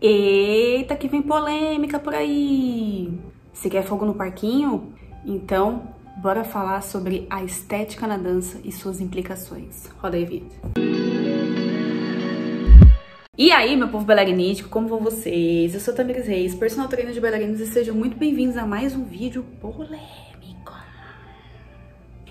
Eita, que vem polêmica por aí! Você quer fogo no parquinho? Então, bora falar sobre a estética na dança e suas implicações. Roda aí, vídeo. E aí, meu povo bailarinístico, como vão vocês? Eu sou Tamires Reis, personal trainer de bailarinos, e sejam muito bem-vindos a mais um vídeo polêmico.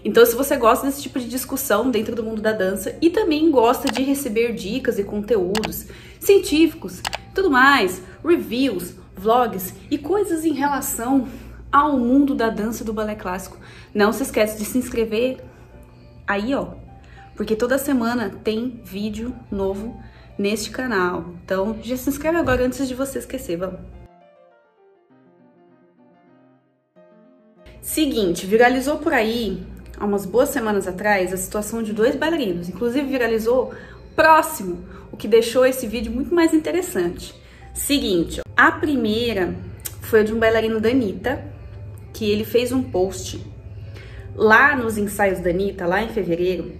Então, se você gosta desse tipo de discussão dentro do mundo da dança e também gosta de receber dicas e conteúdos científicos, tudo mais, reviews, vlogs e coisas em relação ao mundo da dança e do balé clássico, não se esquece de se inscrever aí, ó, porque toda semana tem vídeo novo neste canal. Então, já se inscreve agora antes de você esquecer, vamos. Seguinte, viralizou por aí, há umas boas semanas atrás, a situação de dois bailarinos. Inclusive, viralizou próximo, o que deixou esse vídeo muito mais interessante. Seguinte, a primeira foi de um bailarino da Anitta, que ele fez um post lá nos ensaios da Anitta, lá em fevereiro,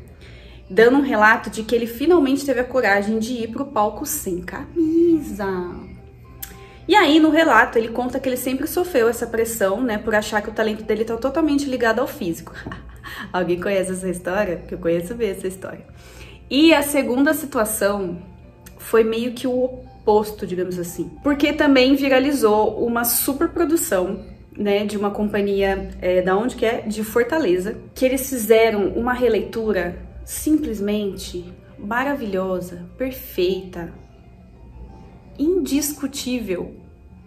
dando um relato de que ele finalmente teve a coragem de ir pro palco sem camisa. E aí, no relato, ele conta que ele sempre sofreu essa pressão, né, por achar que o talento dele tá totalmente ligado ao físico. Alguém conhece essa história? Porque eu conheço bem essa história. E a segunda situação foi meio que o oposto, digamos assim. Porque também viralizou uma super produção, né, de uma companhia, da onde que é? De Fortaleza, que eles fizeram uma releitura simplesmente maravilhosa, perfeita, indiscutível,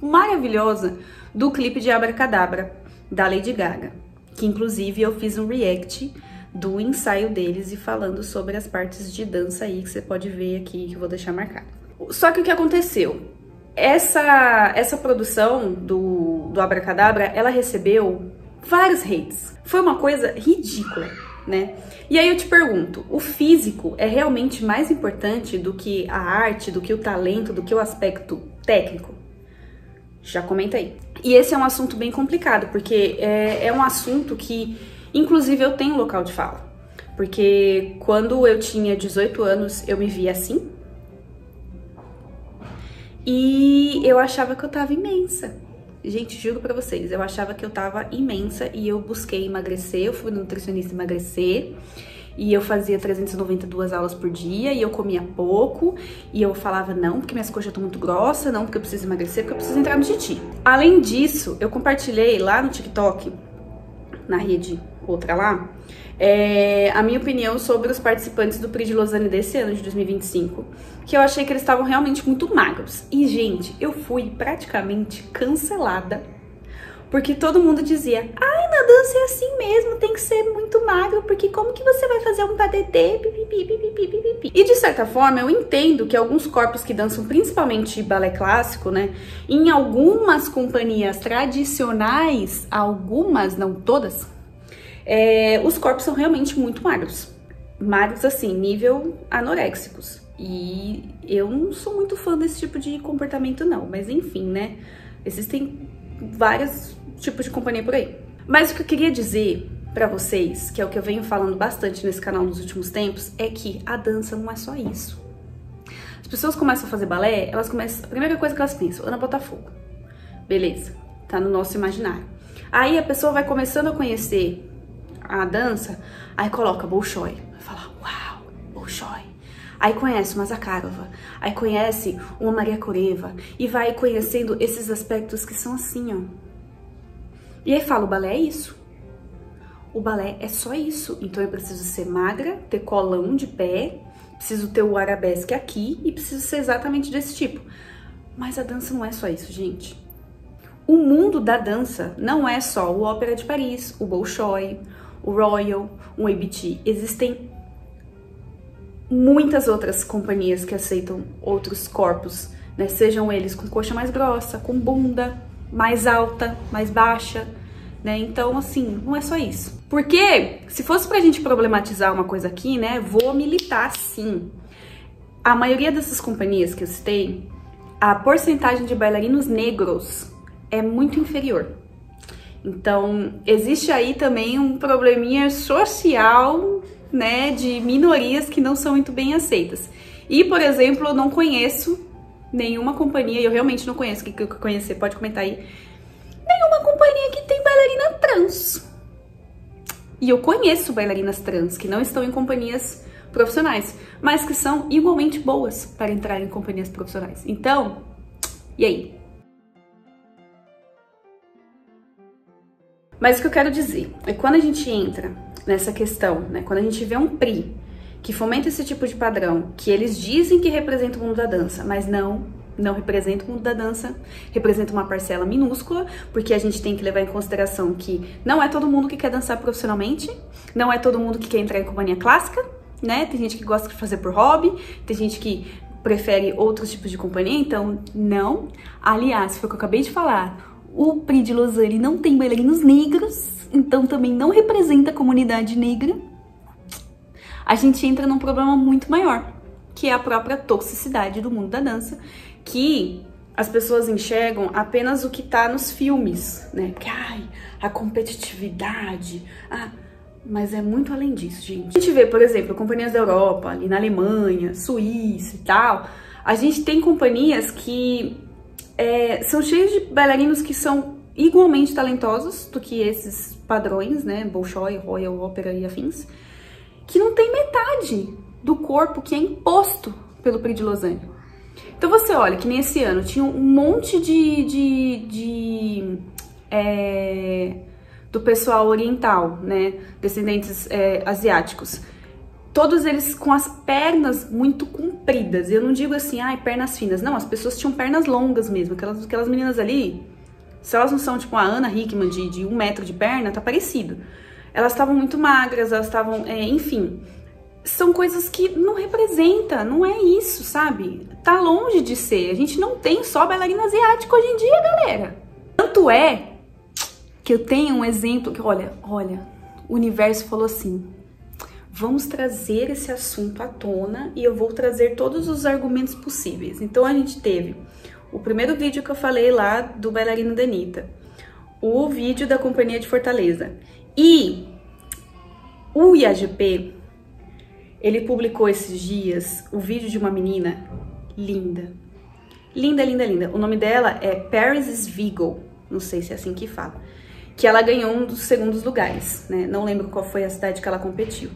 maravilhosa do clipe de Abracadabra da Lady Gaga, que inclusive eu fiz um react do ensaio deles e falando sobre as partes de dança aí que você pode ver aqui, que eu vou deixar marcado. Só que o que aconteceu? Essa produção do Abracadabra, ela recebeu vários hates. Foi uma coisa ridícula, né? E aí eu te pergunto, o físico é realmente mais importante do que a arte, do que o talento, do que o aspecto técnico? Já comenta aí. E esse é um assunto bem complicado, porque é um assunto que, inclusive, eu tenho local de fala. Porque quando eu tinha 18 anos, eu me via assim. E eu achava que eu tava imensa. Gente, juro pra vocês, eu achava que eu tava imensa e eu busquei emagrecer, eu fui nutricionista emagrecer e eu fazia 392 aulas por dia e eu comia pouco e eu falava não, porque minhas coxas estão muito grossas, não, porque eu preciso emagrecer, porque eu preciso entrar no Titi. Além disso, eu compartilhei lá no TikTok, na rede outra lá, a minha opinião sobre os participantes do Prix de Lausanne desse ano, de 2025, que eu achei que eles estavam realmente muito magros. E, gente, eu fui praticamente cancelada, porque todo mundo dizia, ai, na dança é assim mesmo, tem que ser muito magro, porque como que você vai fazer um padedê, pipipi. E, de certa forma, eu entendo que alguns corpos que dançam, principalmente balé clássico, né, em algumas companhias tradicionais, algumas, não todas, os corpos são realmente muito magros. Magros, assim, nível anoréxicos. E eu não sou muito fã desse tipo de comportamento, não. Mas enfim, né? Existem vários tipos de companhia por aí. Mas o que eu queria dizer pra vocês, que é o que eu venho falando bastante nesse canal nos últimos tempos, é que a dança não é só isso. As pessoas começam a fazer balé, elas começam... A primeira coisa que elas pensam, Ana Botafogo. Beleza, tá no nosso imaginário. Aí a pessoa vai começando a conhecer a dança, aí coloca Bolshoi, vai falar, uau, Bolshoi. Aí conhece uma Zakharova, aí conhece uma Maria Khoreva e vai conhecendo esses aspectos que são assim, ó. E aí fala, o balé é isso. O balé é só isso. Então eu preciso ser magra, ter colão de pé, preciso ter o arabesque aqui e preciso ser exatamente desse tipo. Mas a dança não é só isso, gente. O mundo da dança não é só o Ópera de Paris, o Bolshoi, o Royal, o ABT. Existem muitas outras companhias que aceitam outros corpos, né? Sejam eles com coxa mais grossa, com bunda mais alta, mais baixa, né? Então, assim, não é só isso. Porque, se fosse pra gente problematizar uma coisa aqui, né? Vou militar, sim. A maioria dessas companhias que eu citei, a porcentagem de bailarinos negros é muito inferior. Então, existe aí também um probleminha social, né, de minorias que não são muito bem aceitas. E, por exemplo, eu não conheço nenhuma companhia, e eu realmente não conheço, que conhecer pode comentar aí, nenhuma companhia que tem bailarina trans. E eu conheço bailarinas trans que não estão em companhias profissionais, mas que são igualmente boas para entrar em companhias profissionais. Então, e aí? Mas o que eu quero dizer é que quando a gente entra nessa questão, né, quando a gente vê um PRI que fomenta esse tipo de padrão, que eles dizem que representa o mundo da dança, mas não representa o mundo da dança, representa uma parcela minúscula, porque a gente tem que levar em consideração que não é todo mundo que quer dançar profissionalmente, não é todo mundo que quer entrar em companhia clássica, né? Tem gente que gosta de fazer por hobby, tem gente que prefere outros tipos de companhia, então não. Aliás, foi o que eu acabei de falar, o Prix de Lausanne não tem bailarinos negros, então também não representa a comunidade negra. A gente entra num problema muito maior, que é a própria toxicidade do mundo da dança, que as pessoas enxergam apenas o que tá nos filmes, né? Que, ai, a competitividade, mas é muito além disso, gente. A gente vê, por exemplo, companhias da Europa, ali na Alemanha, Suíça e tal, a gente tem companhias que são cheias de bailarinos que são igualmente talentosos do que esses padrões, né? Bolshoi, Royal Opera e afins, que não tem metade do corpo que é imposto pelo Prix de Lausanne. Então você olha que nesse ano tinha um monte do pessoal oriental, né, descendentes asiáticos, todos eles com as pernas muito compridas. Eu não digo assim, ai, pernas finas, não, as pessoas tinham pernas longas mesmo, aquelas meninas ali, se elas não são tipo a Ana Hickman de 1 metro de perna, tá parecido. Elas estavam muito magras, elas estavam, enfim, são coisas que não representa, não é isso, sabe? Tá longe de ser, a gente não tem só bailarina asiática hoje em dia, galera. Tanto é que eu tenho um exemplo que, olha, o universo falou assim, vamos trazer esse assunto à tona e eu vou trazer todos os argumentos possíveis. Então a gente teve o primeiro vídeo que eu falei lá do bailarino da Anitta, o vídeo da Companhia de Fortaleza e o IAGP, ele publicou esses dias o vídeo de uma menina linda. Linda, linda, linda. O nome dela é Paris Svigo, não sei se é assim que fala. Que ela ganhou um dos segundos lugares, né? Não lembro qual foi a cidade que ela competiu.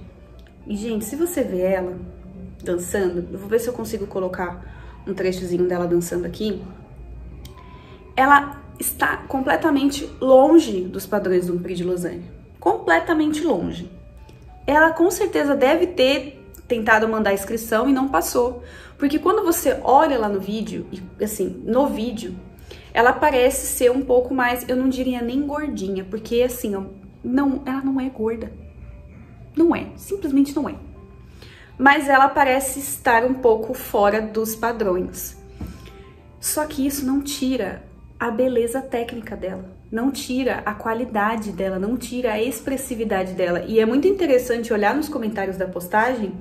E, gente, se você vê ela dançando, eu vou ver se eu consigo colocar um trechozinho dela dançando aqui. Ela está completamente longe dos padrões do Prix de Lausanne. Completamente longe. Ela com certeza deve ter tentado mandar inscrição e não passou. Porque quando você olha lá no vídeo, e assim, no vídeo, ela parece ser um pouco mais, eu não diria nem gordinha, porque assim, ela não é gorda. Não é, simplesmente não é. Mas ela parece estar um pouco fora dos padrões. Só que isso não tira a beleza técnica dela, não tira a qualidade dela, não tira a expressividade dela. E é muito interessante olhar nos comentários da postagem,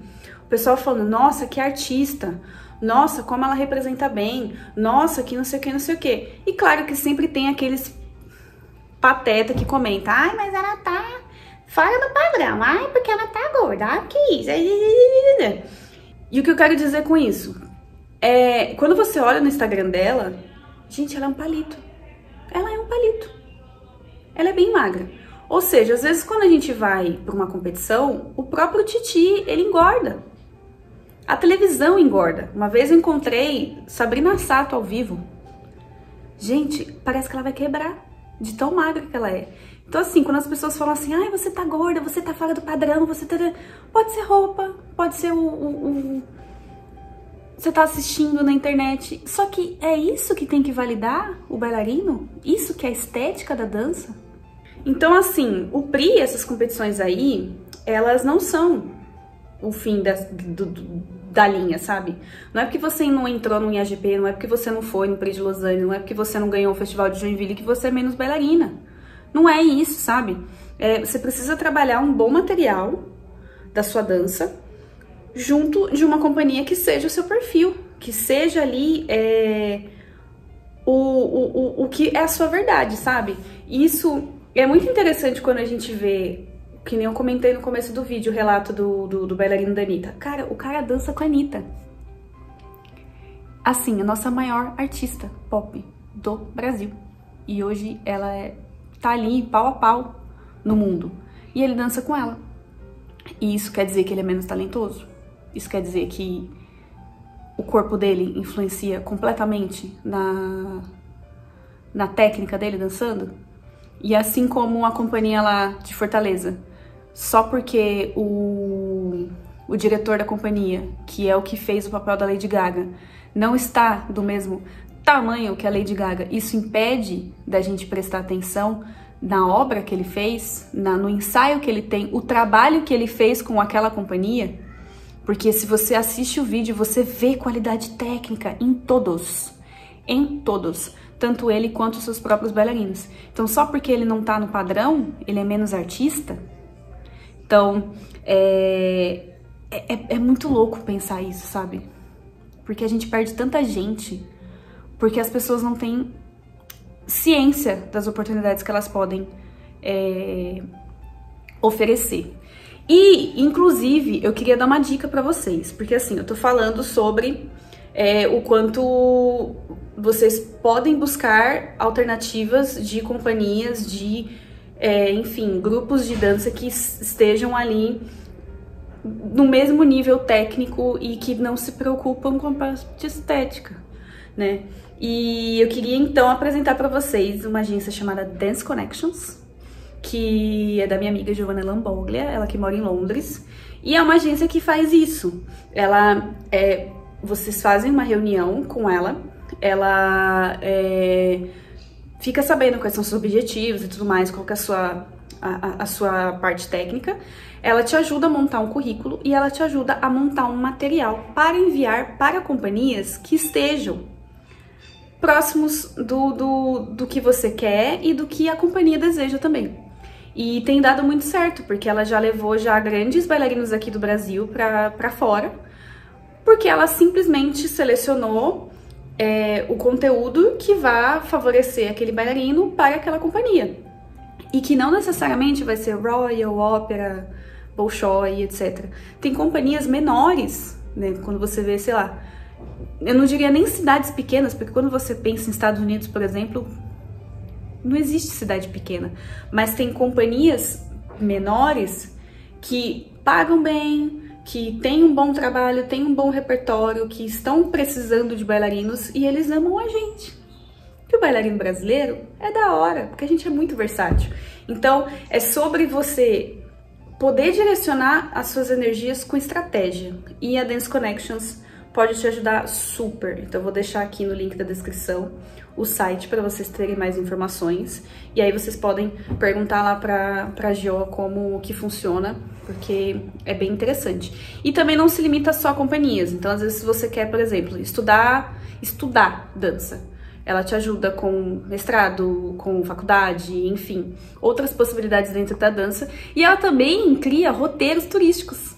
o pessoal falando, nossa, que artista, nossa, como ela representa bem, nossa, que não sei o que, não sei o que. E claro que sempre tem aqueles pateta que comenta, ai, mas ela tá fora do padrão, ai, porque ela tá gorda, ai, que isso. E o que eu quero dizer com isso? Quando você olha no Instagram dela, gente, ela é um palito. Ela é um palito. Ela é bem magra. Ou seja, às vezes quando a gente vai para uma competição, o próprio titi, ele engorda. A televisão engorda. Uma vez eu encontrei Sabrina Sato ao vivo. Gente, parece que ela vai quebrar de tão magra que ela é. Então assim, quando as pessoas falam assim, ai, você tá gorda, você tá fora do padrão, você tá... Pode ser roupa, pode ser você tá assistindo na internet. Só que é isso que tem que validar o bailarino? Isso que é a estética da dança? Então assim, o Prix, essas competições aí, elas não são o fim da linha, sabe? Não é porque você não entrou no IAGP, não é porque você não foi no Prix de Lausanne, não é porque você não ganhou o Festival de Joinville que você é menos bailarina. Não é isso, sabe? Você precisa trabalhar um bom material da sua dança junto de uma companhia que seja o seu perfil, que seja ali o que é a sua verdade, sabe? Isso é muito interessante quando a gente vê, que nem eu comentei no começo do vídeo, o relato do bailarino da Anitta. Cara, o cara dança com a Anitta. assim, a nossa maior artista pop do Brasil. E hoje ela tá ali pau a pau no mundo. E ele dança com ela. E isso quer dizer que ele é menos talentoso? Isso quer dizer que o corpo dele influencia completamente na técnica dele dançando? E assim como a companhia lá de Fortaleza, só porque o diretor da companhia, que é o que fez o papel da Lady Gaga, não está do mesmo tamanho que a Lady Gaga, isso impede da gente prestar atenção na obra que ele fez, no ensaio que ele tem, o trabalho que ele fez com aquela companhia? Porque se você assiste o vídeo, você vê qualidade técnica em todos, tanto ele quanto os seus próprios bailarinos. Então, só porque ele não tá no padrão, ele é menos artista? Então, é muito louco pensar isso, sabe? Porque a gente perde tanta gente, porque as pessoas não têm ciência das oportunidades que elas podem oferecer. E, inclusive, eu queria dar uma dica pra vocês, porque assim, eu tô falando sobre o quanto vocês podem buscar alternativas de companhias, enfim, grupos de dança que estejam ali no mesmo nível técnico e que não se preocupam com a parte de estética, né? E eu queria então apresentar para vocês uma agência chamada Dance Connections, que é da minha amiga Giovanna Lamboglia, ela que mora em Londres, e é uma agência que faz isso. Vocês fazem uma reunião com ela fica sabendo quais são os seus objetivos e tudo mais, qual que é a sua parte técnica. Ela te ajuda a montar um currículo e ela te ajuda a montar um material para enviar para companhias que estejam próximos do que você quer e do que a companhia deseja também. E tem dado muito certo, porque ela já levou grandes bailarinos aqui do Brasil para fora, porque ela simplesmente selecionou o conteúdo que vai favorecer aquele bailarino para aquela companhia. E que não necessariamente vai ser Royal, Opera, Bolshoi, etc. Tem companhias menores, né? Quando você vê, sei lá, eu não diria nem cidades pequenas, porque quando você pensa em Estados Unidos, por exemplo, não existe cidade pequena. Mas tem companhias menores que pagam bem, que têm um bom trabalho, têm um bom repertório, que estão precisando de bailarinos e eles amam a gente. Que o bailarino brasileiro é da hora, porque a gente é muito versátil. Então, é sobre você poder direcionar as suas energias com estratégia. E a Dance Connections pode te ajudar super. Então, eu vou deixar aqui no link da descrição o site para vocês terem mais informações. E aí vocês podem perguntar lá pra Gio como que funciona, porque é bem interessante. E também não se limita só a companhias. Então, às vezes, se você quer, por exemplo, estudar dança, ela te ajuda com mestrado, com faculdade, enfim, outras possibilidades dentro da dança. E ela também cria roteiros turísticos.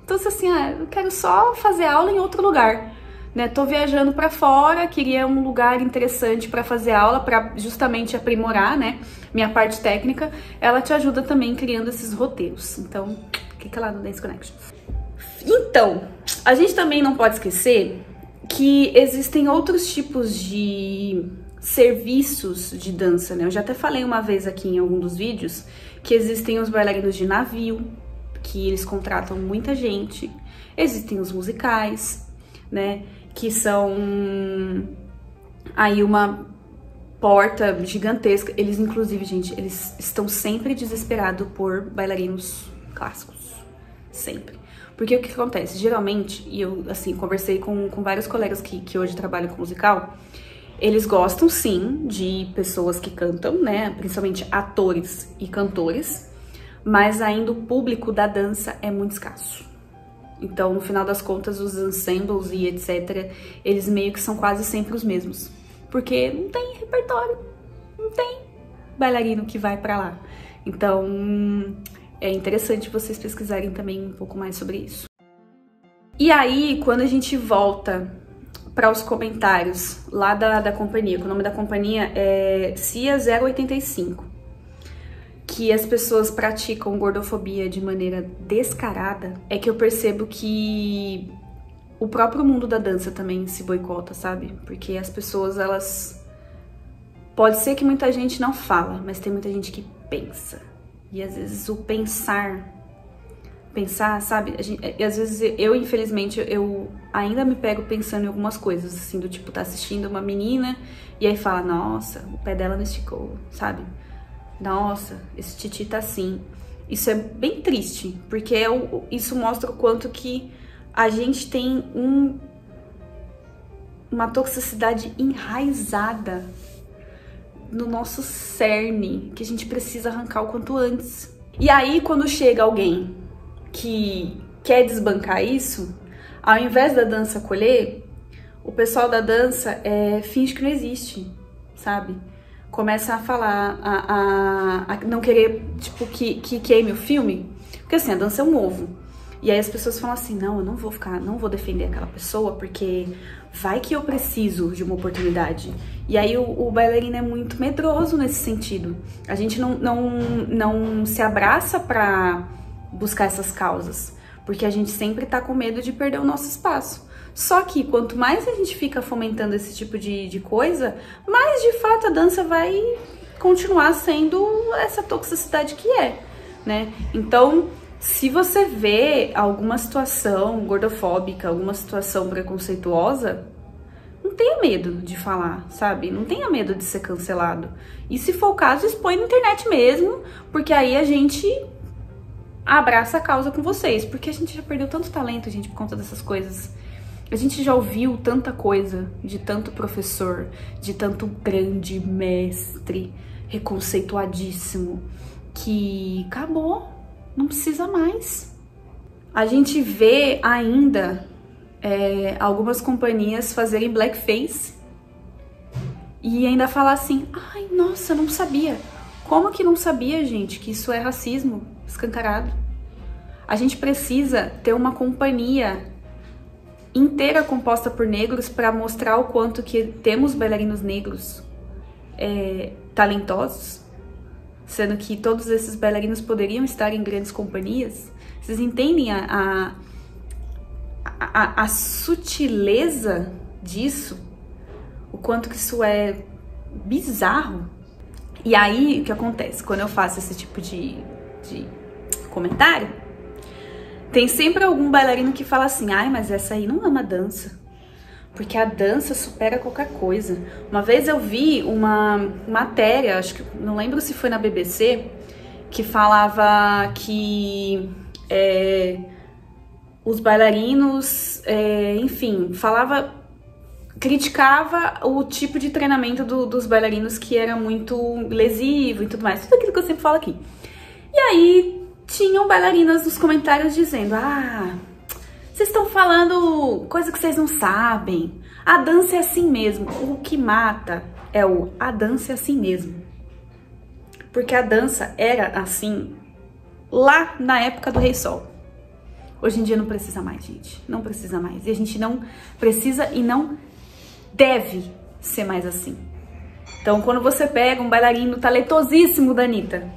Então, assim, eu quero só fazer aula em outro lugar, né? Tô viajando para fora, queria um lugar interessante para fazer aula, para justamente aprimorar, né, minha parte técnica. Ela te ajuda também criando esses roteiros. Então, clica lá no Dance Connections. Então, a gente também não pode esquecer que existem outros tipos de serviços de dança, né? Eu já até falei uma vez aqui em algum dos vídeos que existem os bailarinos de navio, que eles contratam muita gente. Existem os musicais, né? Que são aí uma porta gigantesca. Eles, inclusive, gente, eles estão sempre desesperados por bailarinos clássicos. Sempre. Porque o que acontece? Geralmente, e eu, assim, conversei com vários colegas que hoje trabalham com musical, eles gostam, sim, de pessoas que cantam, né? Principalmente atores e cantores, mas ainda o público da dança é muito escasso. Então, no final das contas, os ensembles e etc., eles meio que são quase sempre os mesmos. Porque não tem repertório, não tem bailarino que vai pra lá. Então, é interessante vocês pesquisarem também um pouco mais sobre isso. E aí, quando a gente volta para os comentários lá da companhia, que o nome da companhia é CIA 085, que as pessoas praticam gordofobia de maneira descarada, é que eu percebo que o próprio mundo da dança também se boicota, sabe? Porque as pessoas, elas... Pode ser que muita gente não fala, mas tem muita gente que pensa. E às vezes o pensar, sabe? E às vezes eu, infelizmente, eu ainda me pego pensando em algumas coisas, assim, do tipo, tá assistindo uma menina e aí fala, nossa, o pé dela não esticou, sabe? Nossa, esse titi tá assim. Isso é bem triste, porque isso mostra o quanto que a gente tem uma toxicidade enraizada no nosso cerne, que a gente precisa arrancar o quanto antes. E aí, quando chega alguém que quer desbancar isso, ao invés da dança acolher, o pessoal da dança finge que não existe, sabe? Começa a falar, a não querer, tipo, que queime o filme. Porque assim, a dança é um ovo. E aí as pessoas falam assim, não, eu não vou defender aquela pessoa, porque vai que eu preciso de uma oportunidade. E aí o bailarino é muito medroso nesse sentido. A gente não se abraça pra buscar essas causas, porque a gente sempre tá com medo de perder o nosso espaço. Só que quanto mais a gente fica fomentando esse tipo de coisa, mais de fato a dança vai continuar sendo essa toxicidade que é, né? Então, se você vê alguma situação gordofóbica, alguma situação preconceituosa, não tenha medo de falar, sabe? Não tenha medo de ser cancelado. E se for o caso, expõe na internet mesmo, porque aí a gente abraça a causa com vocês. Porque a gente já perdeu tanto talento, gente, por conta dessas coisas. A gente já ouviu tanta coisa de tanto professor, de tanto grande mestre, reconceituadíssimo, que acabou, não precisa mais. A gente vê ainda algumas companhias fazerem blackface e ainda falar assim, ai, nossa, não sabia. Como que não sabia, gente, que isso é racismo escancarado? A gente precisa ter uma companhia inteira composta por negros para mostrar o quanto que temos bailarinos negros talentosos, sendo que todos esses bailarinos poderiam estar em grandes companhias. Vocês entendem a sutileza disso? O quanto que isso é bizarro? E aí, o que acontece? Quando eu faço esse tipo de comentário, tem sempre algum bailarino que fala assim, ai, mas essa aí não ama dança, porque a dança supera qualquer coisa. Uma vez eu vi uma matéria, acho que não lembro se foi na BBC, que falava que os bailarinos, enfim, criticava o tipo de treinamento dos bailarinos, que era muito lesivo e tudo mais, tudo aquilo que eu sempre falo aqui. E aí tinham bailarinas nos comentários dizendo, ah, vocês estão falando coisa que vocês não sabem, a dança é assim mesmo. O que mata é a dança é assim mesmo, porque a dança era assim lá na época do Rei Sol. Hoje em dia não precisa mais, gente, não precisa mais, e a gente não precisa e não deve ser mais assim. Então, quando você pega um bailarino talentosíssimo da Anitta,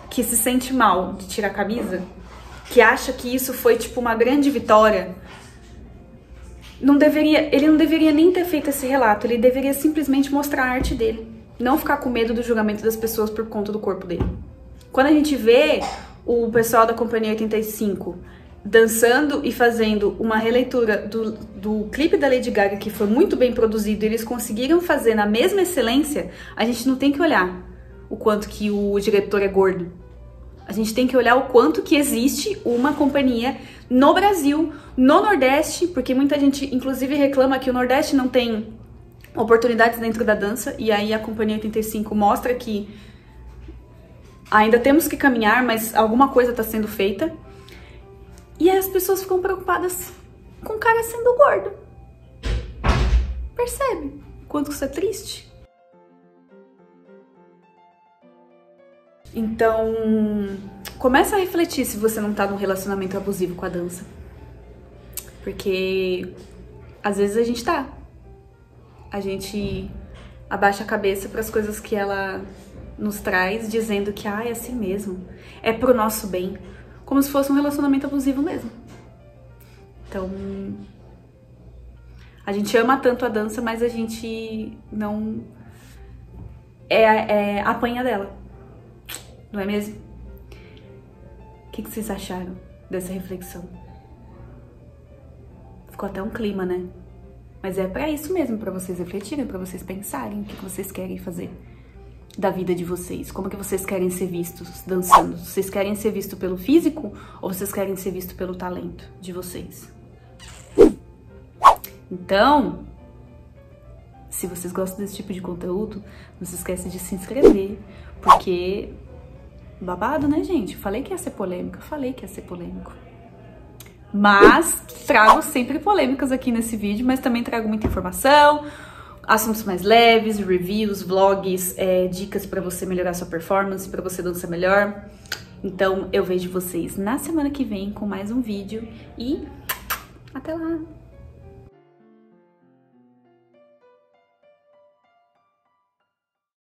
que se sente mal de tirar a camisa, que acha que isso foi tipo uma grande vitória, ele não deveria nem ter feito esse relato, ele deveria simplesmente mostrar a arte dele, não ficar com medo do julgamento das pessoas por conta do corpo dele. Quando a gente vê o pessoal da Companhia 85 dançando e fazendo uma releitura do clipe da Lady Gaga, que foi muito bem produzido, e eles conseguiram fazer na mesma excelência, a gente não tem que olhar o quanto que o diretor é gordo. A gente tem que olhar o quanto que existe uma companhia no Brasil, no Nordeste, porque muita gente, inclusive, reclama que o Nordeste não tem oportunidades dentro da dança, e aí a Companhia 85 mostra que ainda temos que caminhar, mas alguma coisa está sendo feita. E aí as pessoas ficam preocupadas com o cara sendo gordo. Percebe o quanto isso é triste? Então, começa a refletir se você não tá num relacionamento abusivo com a dança. Porque às vezes a gente tá. A gente abaixa a cabeça para as coisas que ela nos traz, dizendo que é assim mesmo, é pro nosso bem, como se fosse um relacionamento abusivo mesmo. Então, A gente ama tanto a dança, mas a gente não apanha dela. Não é mesmo? O que vocês acharam dessa reflexão? Ficou até um clima, né? Mas é pra isso mesmo, pra vocês refletirem, pra vocês pensarem o que vocês querem fazer da vida de vocês. Como que vocês querem ser vistos dançando? Vocês querem ser vistos pelo físico ou vocês querem ser vistos pelo talento de vocês? Então, se vocês gostam desse tipo de conteúdo, não se esqueça de se inscrever, porque babado, né, gente? Falei que ia ser polêmica, falei que ia ser polêmico. Mas trago sempre polêmicas aqui nesse vídeo, mas também trago muita informação, assuntos mais leves, reviews, vlogs, dicas para você melhorar sua performance, para você dançar melhor. Então eu vejo vocês na semana que vem com mais um vídeo e até lá!